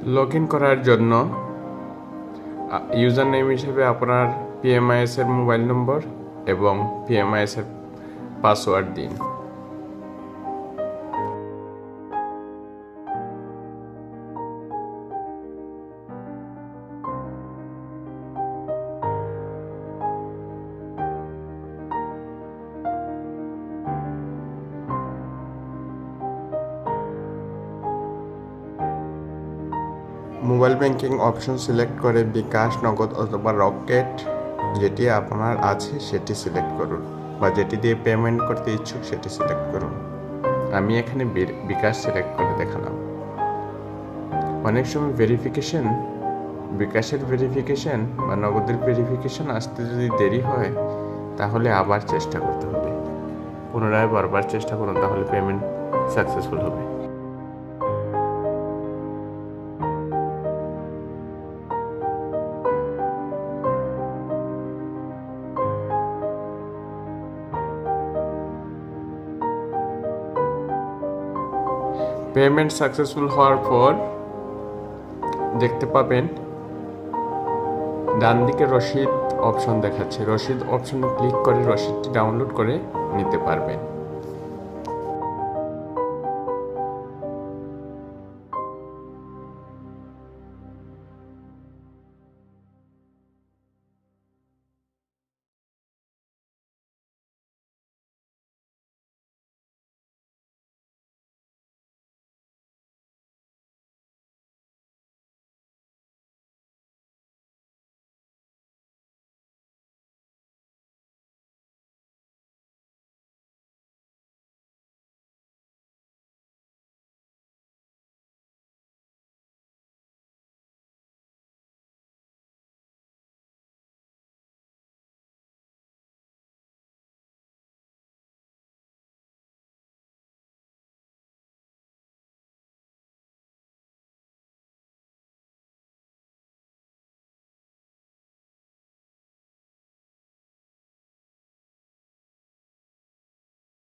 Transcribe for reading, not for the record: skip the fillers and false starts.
Log in করার জন্য user name হিসেবে আপনার PMIS এর মোবাইল নম্বর এবং PMIS এর পাসওয়ার্ড দিন। মোবাইল ব্যাংকিং অপশন সিলেক্ট করে বিকাশ, নগদ অথবা রকেট যেটি আপনার আছে সেটি সিলেক্ট করুন, বা যেটি দিয়ে পেমেন্ট করতে ইচ্ছুক সেটি সিলেক্ট করুন। আমি এখানে বিকাশ সিলেক্ট করে দেখালাম। অনেক সময় বিকাশের ভেরিফিকেশন বা নগদের ভেরিফিকেশন আসতে যদি দেরি হয় তাহলে আবার চেষ্টা করতে হবে, পুনরায় বারবার চেষ্টা করুন, তাহলে পেমেন্ট সাকসেসফুল হবে। পেমেন্ট সাকসেসফুল হওয়ার পর দেখতে পাবেন ডান দিকে রসিদ অপশন দেখাচ্ছে। রসিদ অপশনে ক্লিক করে রসিদটি ডাউনলোড করে নিতে পারবেন।